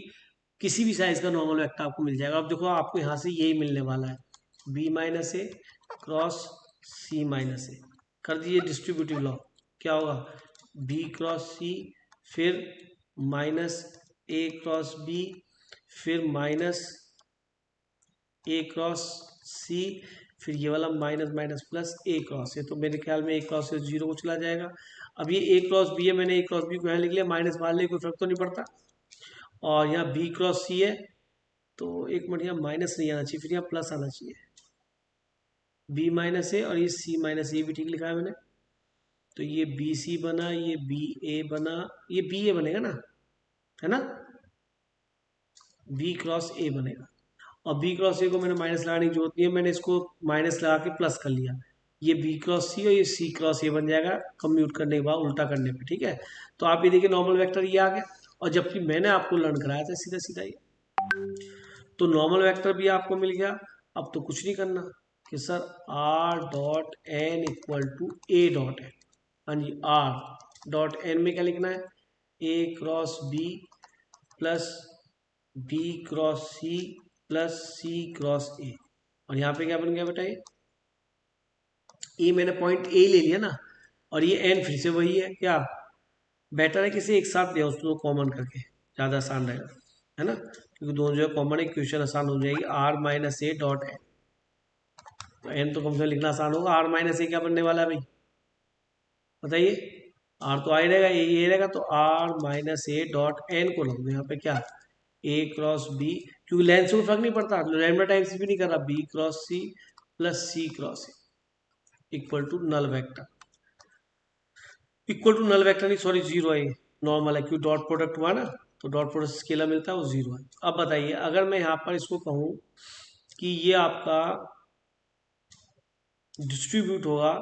किसी भी साइज का नॉर्मल वेक्टर आपको मिल जाएगा। अब देखो आपको यहाँ से यही मिलने वाला है, बी माइनस ए क्रॉस सी माइनस ए, कर दीजिए डिस्ट्रीब्यूटिव लॉ, क्या होगा, बी क्रॉस सी, फिर माइनस ए क्रॉस बी, फिर माइनस ए क्रॉस सी, फिर ये वाला माइनस माइनस प्लस ए क्रॉस है, तो मेरे ख्याल में ए क्रॉस से जीरो को चला जाएगा। अब ये ए क्रॉस बी है, मैंने ए क्रॉस बी को यहाँ लिख लिया, माइनस बाहर ले कोई फर्क तो नहीं पड़ता, और यहाँ बी क्रॉस सी है, तो एक मिनट यहाँ माइनस नहीं आना चाहिए, फिर यहाँ प्लस आना चाहिए, बी माइनस ए और ये सी माइनस ए भी ठीक लिखा है मैंने, तो ये बी सी बना, ये बी ए बना, ये बी ए बनेगा ना, है ना, बी क्रॉस ए बनेगा, और बी क्रॉस ए को मैंने माइनस लगाने की जरूरत नहीं है, मैंने इसको माइनस लगा के प्लस कर लिया, ये बी क्रॉस सी और ये सी क्रॉस ए बन जाएगा कम्प्यूट करने के बाद उल्टा करने पे, ठीक है। तो आप ये देखिए नॉर्मल वेक्टर ये आ गया, और जबकि मैंने आपको लर्न कराया था सीधा सीधा ये, तो नॉर्मल वेक्टर भी आपको मिल गया। अब तो कुछ नहीं करना कि sir r dot n equal to a dot n, हाँ जी, आर डॉट एन में क्या लिखना है, a cross b plus b cross c plus c cross a, और यहाँ पे क्या बन गया बेटा, ये मैंने पॉइंट ए ले लिया ना, और ये एन फिर से वही है, क्या बेटर है किसी एक साथ लिया उसको कॉमन करके, ज़्यादा आसान रहेगा, है ना, क्योंकि दोनों जो है कॉमन है, क्वेश्चन आसान हो जाएगी, r minus a dot n, तो एन तो कम से कम लिखना आसान होगा, आर माइनस ए क्या बनने वाला है भाई बताइए, आर तो आई रहेगा, ये रहेगा, तो r minus a dot n को लग दो यहाँ पे, क्या ए क्रॉस बी, क्योंकि लेंथ से कोई फर्क नहीं पड़ता, लैम्डा टाइम्स भी नहीं कर रहा, b cross c plus c cross a equal to null vector, equal to null vector नहीं सॉरी जीरो है, नॉर्मल है क्योंकि डॉट प्रोडक्ट हुआ ना, तो डॉट प्रोडक्ट स्केलर मिलता है वो जीरो है। अब बताइए अगर मैं यहाँ पर इसको कहूँ कि ये आपका डिस्ट्रीब्यूट होगा,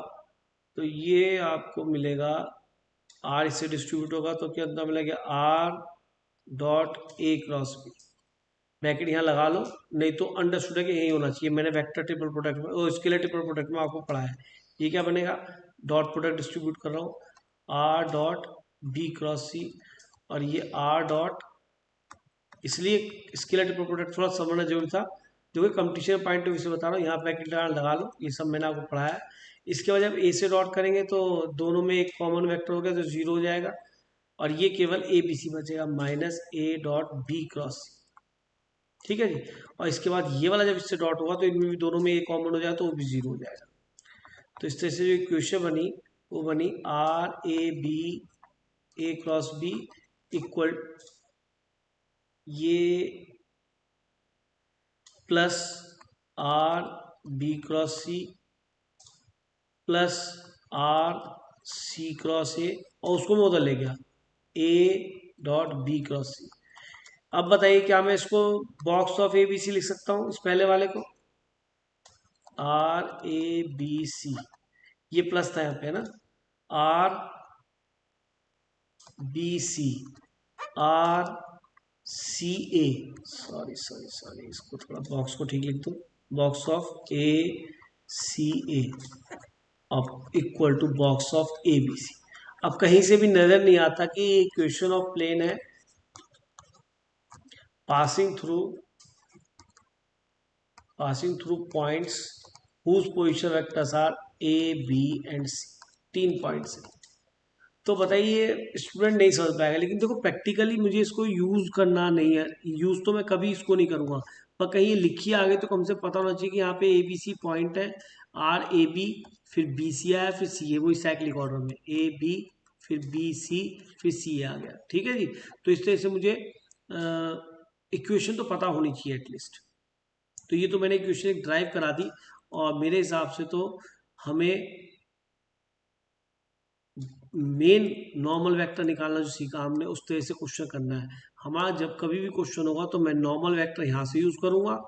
तो ये आपको मिलेगा आर, इससे डिस्ट्रीब्यूट होगा तो क्या मिलेगा, r dot a cross b, bracket यहाँ लगा लो, नहीं तो अंडरस्टूड है कि यही होना चाहिए, मैंने वेक्टर ट्रिपल प्रोडक्ट में और स्केलर ट्रिपल प्रोडक्ट में आपको पढ़ा है, ये क्या बनेगा, डॉट प्रोडक्ट डिस्ट्रीब्यूट कर रहा हूँ, आर डॉट बी क्रॉस सी, और ये आर डॉट, इसलिए स्केलर ट्रिपल प्रोडक्ट थोड़ा समझना जरूरी था, जो कि कंपटीशन पॉइंट ऑफ व्यू से बता रहा हूँ, यहाँ ब्रैकेट लगा लो, ये सब मैंने आपको पढ़ाया है। इसके बाद जब ए से डॉट करेंगे तो दोनों में एक कॉमन वेक्टर हो गया तो जीरो हो जाएगा, और ये केवल ए बी सी बचेगा, minus a dot b cross c, ठीक है जी, और इसके बाद ये वाला जब इससे डॉट होगा तो इनमें भी दोनों में एक कॉमन हो जाए तो वो भी जीरो हो जाएगा। तो इस तरह से जो इक्वेशन बनी वो बनी r a b a cross b equal ये plus r b cross c plus r c cross a, और उसको मैं उधर ले गया a dot b cross c. अब बताइए क्या मैं इसको box of a b c लिख सकता हूँ, इस पहले वाले को आर ए बी सी, ये प्लस था यहाँ पे ना, r b c, r c a, sorry, इसको थोड़ा बॉक्स को ठीक लिख दो, box of a c a of equal to box of a b c. अब कहीं से भी नजर नहीं आता कि ये इक्वेशन ऑफ प्लेन है passing through points whose position vectors are a b and c, 3 points है। तो बताइए, स्टूडेंट नहीं समझ पाएगा, लेकिन देखो प्रैक्टिकली मुझे इसको यूज करना नहीं है, यूज तो मैं कभी इसको नहीं करूंगा, पर कहीं ये लिखिए आगे तो कम से पता होना चाहिए कि यहाँ पे ए बी सी पॉइंट है, आर ए बी, फिर बी सी आया, फिर सी ए, वही साइक्लिक ऑर्डर में ए बी, फिर बी सी, फिर सी आ गया। ठीक है जी, तो इस तरह से मुझे इक्वेशन तो पता होनी चाहिए एटलीस्ट। तो ये तो मैंने इक्वेशन एक ड्राइव करा दी, और मेरे हिसाब से तो हमें मेन नॉर्मल वेक्टर निकालना जो सीखा हमने, उस तरह से क्वेश्चन करना है हमारा। जब कभी भी क्वेश्चन होगा तो मैं नॉर्मल वेक्टर यहाँ से यूज करूंगा,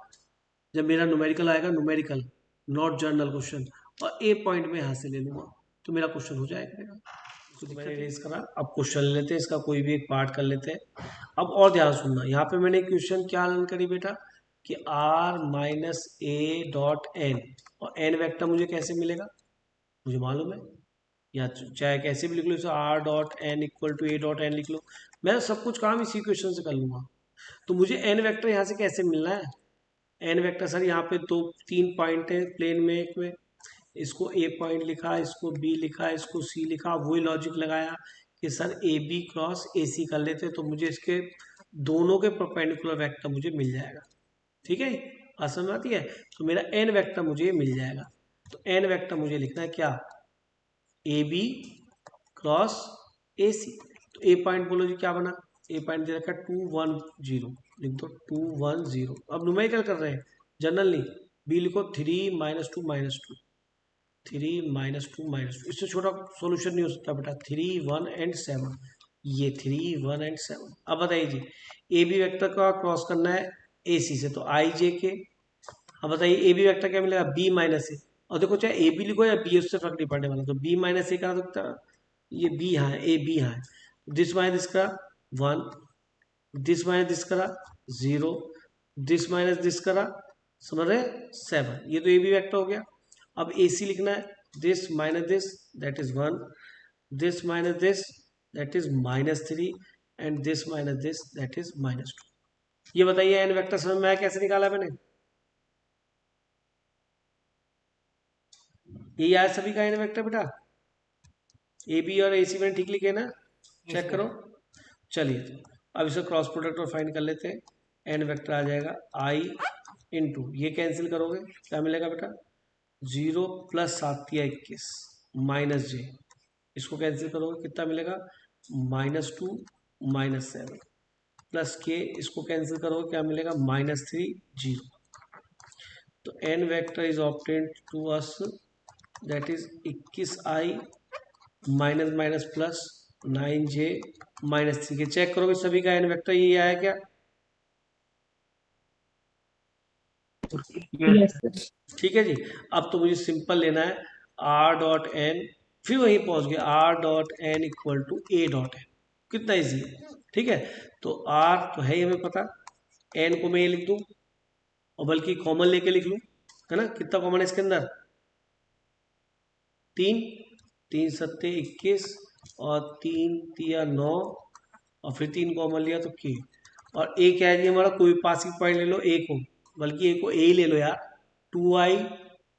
जब मेरा न्यूमेरिकल आएगा, न्यूमेरिकल नॉट जर्नल क्वेश्चन, और ए पॉइंट में यहाँ से ले लूंगा, तो मेरा क्वेश्चन हो जाएगा। तो मैंने रेज करा, अब क्वेश्चन ले लेते हैं, इसका कोई भी एक पार्ट कर लेते हैं। अब और ध्यान सुनना, यहाँ पे मैंने क्वेश्चन क्या लर्न करी बेटा कि r minus a dot n, और एन वेक्टर मुझे कैसे मिलेगा, मुझे मालूम है, या चाहे कैसे भी लिख लो, इसे r dot n equal to a dot n लिख लो, मैं सब कुछ काम इसी क्वेश्चन से कर लूंगा। तो मुझे एन वेक्टर यहाँ से कैसे मिलना है, एन वेक्टर सर यहाँ पे 3 पॉइंट है प्लेन में, एक में इसको ए पॉइंट लिखा, इसको बी लिखा, इसको सी लिखा, वही लॉजिक लगाया कि sir a b cross a c कर लेते तो मुझे इसके दोनों के परपेंडिकुलर वेक्टर मुझे मिल जाएगा। ठीक है, बात समझ आती है। तो मेरा एन वेक्टर मुझे मिल जाएगा, तो एन वेक्टर मुझे लिखना है क्या, ए बी क्रॉस ए सी। तो ए पॉइंट बोलो जी क्या बना, ए पॉइंट दे रखा 2 1 0, लिख दो 2 1 0। अब न्यूमेरिकल कर रहे हैं, जनरल नहीं, बी लिखो 3 -2 -2, 3 -2 -2, इससे छोटा सॉल्यूशन नहीं हो सकता बेटा, 3 1 एंड 7, ये 3 1 एंड 7। अब बताइए जी, ए बी वेक्टर का क्रॉस करना है ए सी से, तो आई जे के। अब बताइए ए बी वेक्टर क्या मिलेगा, बी माइनस ए, और देखो चाहे ए बी लिखो या बी, उससे फर्क नहीं पड़ने वाला, तो बी माइनस ए करा सकता, ये बी यहाँ है, ए बी यहाँ है, दिस माइनस दिस करा 1, दिस माइनस दिस करा 0, दिस माइनस दिस करा, समझ रहे 7, ये तो ए बी वेक्टर हो गया। अब ए सी लिखना है, this minus this that is 1, this minus this that is -3, and this minus this that is -2। ये बताइए एन वेक्टर समझ में आया कैसे निकाला मैंने, ये आया सभी का एन वेक्टर बेटा, ए बी और ए सी मैंने ठीक लिखे ना, चेक करो। चलिए तो अब इसका क्रॉस प्रोडक्ट और फाइंड कर लेते हैं, एन वेक्टर आ जाएगा आई इंटू, ये कैंसिल करोगे क्या मिलेगा बेटा, 0 प्लस 7 या 21 माइनस जे, इसको कैंसिल करोगे कितना मिलेगा, -2 -7 प्लस के, इसको कैंसिल करोगे क्या मिलेगा, -3 0। तो n vector is obtained to us that is 21i minus minus plus 9j -3 के। चेक करोगे सभी का एन वेक्टर ये आया क्या,
Yes.
ठीक है जी। अब तो मुझे सिंपल लेना है r डॉट एन, फिर वहीं पहुंच गया r dot n equal to a dot n, कितना इजी है। ठीक है, तो r तो है ही हमें पता, n को मैं ये लिख दूं, और बल्कि कॉमन लेके लिख लूं, है ना, कितना कॉमन है इसके अंदर, 3 3 सत्ते 21, और 3 तिया 9, और फिर 3 कॉमन लिया तो k, और a क्या है जी हमारा, कोई पासिंग पॉइंट ले लो a को, बल्कि a को a ही ले लो यार, 2i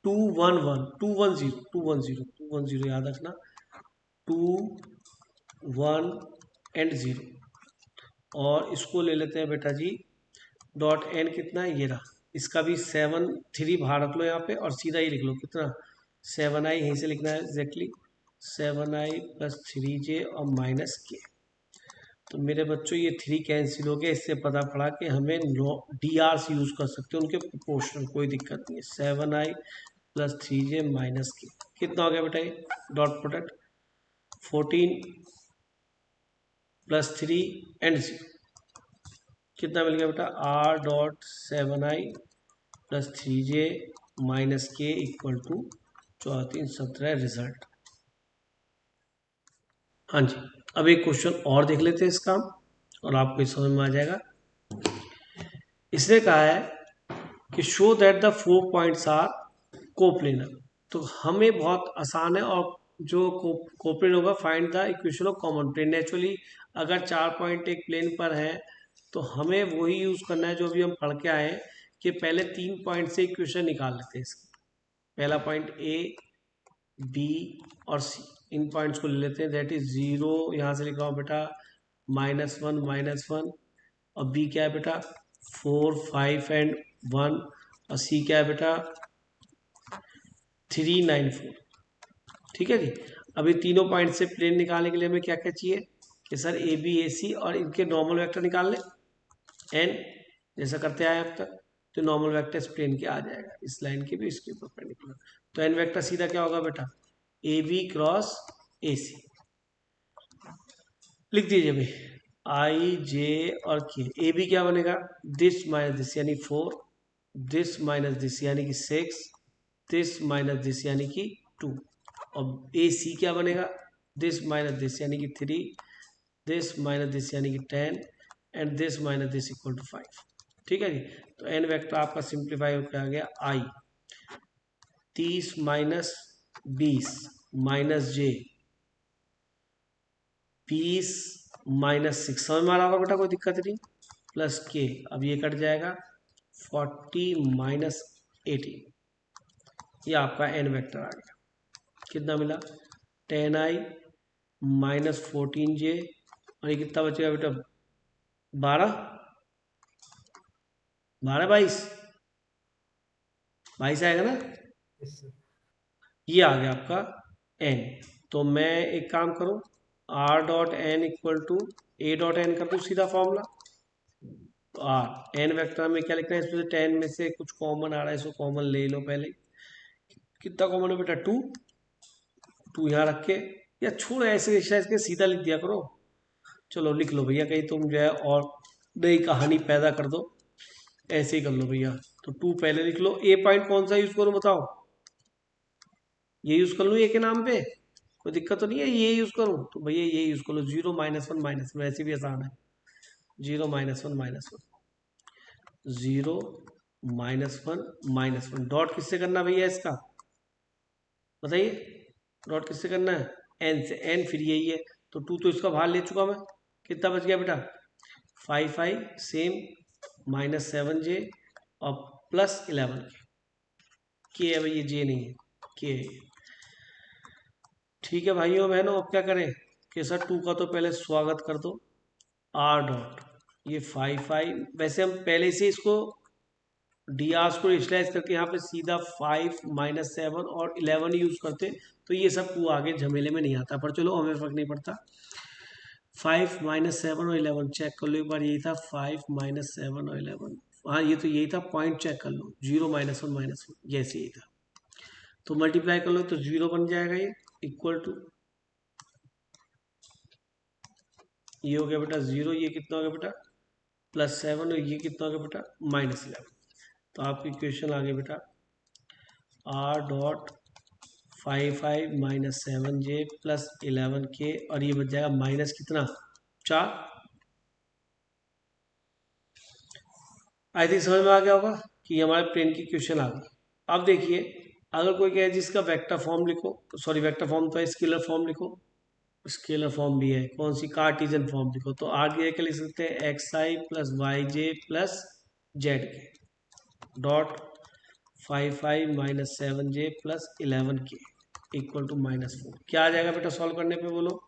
2 1 1 2 1 0 2 1 0 2 1 0 याद रखना, 2 1 एंड 0, और इसको ले लेते हैं बेटा जी डॉट एन, कितना है ये रहा, इसका भी 7 3 बाहर रख लो यहाँ पे, और सीधा ही लिख लो कितना, 7i यहीं से लिखना है एग्जैक्टली, 7i प्लस 3j और माइनस के। तो मेरे बच्चों ये 3 कैंसिल हो गया, इससे पता पड़ा कि हमें डी आर से यूज कर सकते हैं उनके प्रोपोर्शनल, कोई दिक्कत नहीं है। 7i प्लस 3j माइनस के, कितना हो गया बेटा ये डॉट प्रोडक्ट, 14 प्लस 3 एंड 0, कितना मिल गया बेटा, r dot 7i plus 3j minus के इक्वल टू 14 3 17 रिजल्ट। हाँ जी, अब एक क्वेश्चन और देख लेते हैं इसका, और आपको समझ में आ जाएगा इसने कहा है कि show that the 4 points are coplanar. तो हमें बहुत आसान है, और जो कोप्लेन होगा find the equation of common plane. Naturally अगर 4 पॉइंट एक प्लेन पर है तो हमें वही यूज करना है जो अभी हम पढ़ के आए हैं, कि पहले 3 पॉइंट से इक्वेशन निकाल लेते हैं इसकी। पहला पॉइंट ए, बी और सी, इन पॉइंट्स को ले लेते हैं। दैट इज 0, यहाँ से लिखा हुआ बेटा -1 और बी क्या है बेटा 4, 5 एंड 1, और सी क्या है बेटा 3, 9, 4। ठीक है जी। अभी तीनों पॉइंट से प्लेन निकालने के लिए हमें क्या क्या चाहिए कि सर ए बी ए सी और इनके नॉर्मल वेक्टर निकाल लें, एन, जैसा करते आए अब तक। तो नॉर्मल वेक्टर इस प्लेन के आ जाएगा, इस लाइन के भी इसके परपेंडिकुलर। तो एन वेक्टर सीधा क्या होगा बेटा ए बी क्रॉस ए सी। लिख दीजिए भाई आई जे और के। ए बी क्या बनेगा दिस माइनस दिस यानी 4, दिस माइनस दिस यानी कि 6, दिस माइनस दिस यानी कि 2, और ए सी क्या बनेगा दिस माइनस दिस यानी कि 3, दिस माइनस दिस यानी कि 10 and this minus this equal to 5। ठीक है जी। तो एन वेक्टर आपका सिंप्लीफाई होकर आ गया आई 30 माइनस 20 माइनस जे 20 माइनस 6, समझ में आ रहा होगा बेटा, कोई दिक्कत नहीं, प्लस के। अब ये कट जाएगा 40 माइनस 18, ये आपका एन वेक्टर आ गया। कितना मिला 10i माइनस 14j, और ये कितना बचेगा बेटा 12 22 आएगा ना।
Yes, sir.
ये आ गया आपका एन। तो मैं एक काम करूं r dot n equal to a dot n कर दूं सीधा फॉर्मूला। आर एन वेक्टर में क्या लिखना है, इसमें से 10 में से कुछ कॉमन आ रहा है, इसको कॉमन ले लो पहले। कितना कॉमन है बेटा 2 यहाँ रख के, या छोड़ ऐसे एक्सरसाइज के सीधा लिख दिया करो। चलो लिख लो भैया, कहीं तुम जो है और नई कहानी पैदा कर दो, ऐसे ही कर लो भैया। तो 2 पहले लिख लो। ए पॉइंट कौन सा यूज करूं बताओ, ये यूज कर लूँ ए के नाम पे, कोई दिक्कत तो नहीं है, ये यूज करूं तो भैया ये यूज कर लो 0 -1 -1, वैसे भी आसान है 0 -1 -1 0 -1 -1। डॉट किससे करना भैया इसका बताइए, डॉट किससे करना है एन से, एन फिर यही है। तो 2 तो इसका बाहर ले चुका मैं, कितना बच गया बेटा 5i सेम -7j और प्लस 11 के है भाई, ये जे नहीं है के है। ठीक है भाइयों बहनों, अब क्या करें कि सर 2 का तो पहले स्वागत कर दो आर डॉट, ये 5i, वैसे हम पहले से इसको डी आर को इनिशियलाइज करके यहाँ पे सीधा 5 -7 और 11 यूज करते, तो ये सब 2 आगे झमेले में नहीं आता, पर चलो हमें फर्क नहीं पड़ता। 5 -7 और 11 चेक कर लो एक बार, यही था 5 -7 और 11, हाँ ये तो यही था, पॉइंट चेक कर लो 0 -1 -1 जैसे यही था। तो मल्टीप्लाई कर लो तो 0 बन जाएगा, ये इक्वल टू ये हो गया बेटा 0, ये कितना हो गया बेटा +7, और ये कितना हो गया बेटा -11। तो आपकी इक्वेशन आ गई बेटा R dot 5i -7j plus 11k, और ये बच जाएगा माइनस कितना 4। आई थिंक समझ में आ गया होगा कि हमारे प्लेन की इक्वेशन आ गई। अब देखिए अगर कोई कहे जिसका वेक्टर फॉर्म लिखो, सॉरी वेक्टर फॉर्म तो है, स्केलर फॉर्म लिखो, स्केलर फॉर्म भी है, कौन सी कार्टिजन फॉर्म लिखो, तो आगे क्या लिख सकते हैं xi plus yj plus zk dot 5i -7j plus 11k equal to -4। क्या आ जाएगा बेटा सॉल्व करने पे बोलो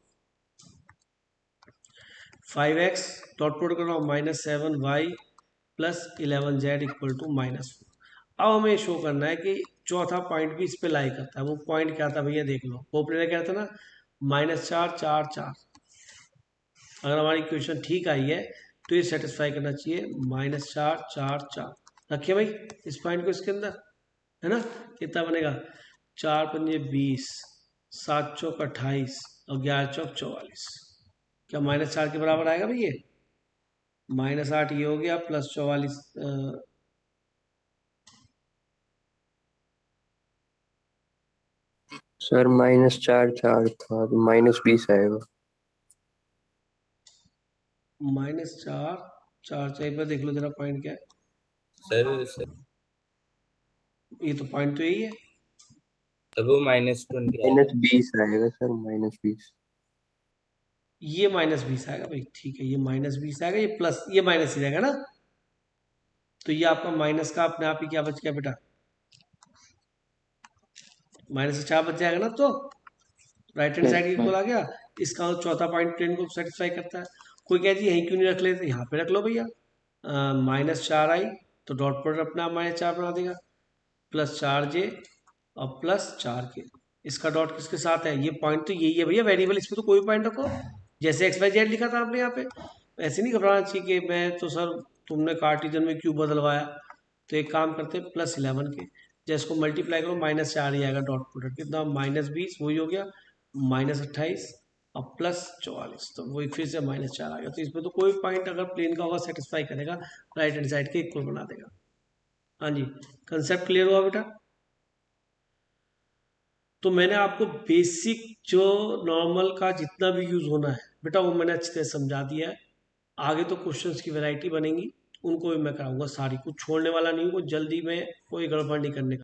5x डॉट प्रोडक्ट करो -7y plus 11z equal to -4। अब हमें शो करना है कि चौथा पॉइंट भी इस पे लाई करता है। वो पॉइंट क्या था भैया देख लो, कोऑपरेटर क्या था ना -4 4 4। अगर हमारी इक्वेशन ठीक आई है तो ये सेटिस्फाई करना चाहिए -4 4 4। रखिए भाई इस पॉइंट को इसके अंदर, है ना। कितना बनेगा 4 पंजे 20, 7 चौक 28 और 11 चौक 44। क्या -4 के बराबर आएगा भैया, -8 ये हो गया प्लस 44
सर -4 4 था तो -20 आएगा।
-4 4 4 पर देख लो जरा पॉइंट क्या है
सर
ये तो पॉइंट तो यही है।
तब वो -20
-20 आएगा सर, -20।
ये -20 आएगा भाई, ठीक है, ये -20 आएगा, ये प्लस, ये माइनस ही रहेगा ना। तो ये आपका माइनस का अपने आप ही क्या बच गया बेटा, -4 बच जाएगा ना। तो राइट हैंड साइड इक्वल आ गया। इसका चौथा पॉइंट प्लेन को सेटिस्फाई करता है। कोई कह जी यहीं क्यों नहीं रख लेते, यहाँ पे रख लो भैया। -4 आई तो डॉट प्रोडक्ट अपना -4 बना देगा, +4j और +4k। इसका डॉट किसके साथ है, ये पॉइंट तो यही है भैया वेरिएबल, इसमें तो कोई पॉइंट रखो, जैसे XYZ लिखा था आपने यहाँ पे। ऐसे नहीं घबराना चाहिए कि मैं तो सर तुमने कार्टिजन में क्यों बदलवाया। तो एक काम करते हैं +11 के, जैसे इसको मल्टीप्लाई करो -4 ही आएगा डॉट प्रोडक्ट, कितना -20 वही हो गया, -28 और +44, तो वही फिर से -4 आ गया। तो इसमें तो कोई पॉइंट अगर प्लेन का होगा सेटिस्फाई करेगा, राइट हैंड साइड के इक्वल बना देगा। हाँ जी, कंसेप्ट क्लियर हुआ बेटा। तो मैंने आपको बेसिक जो नॉर्मल का जितना भी यूज होना है बेटा वो मैंने अच्छी तरह समझा दिया है। आगे तो क्वेश्चंस की वैरायटी बनेंगी, उनको भी मैं कराऊंगा सारी, कुछ छोड़ने वाला नहीं हूँ, जल्दी में कोई गड़बड़ नहीं करने का।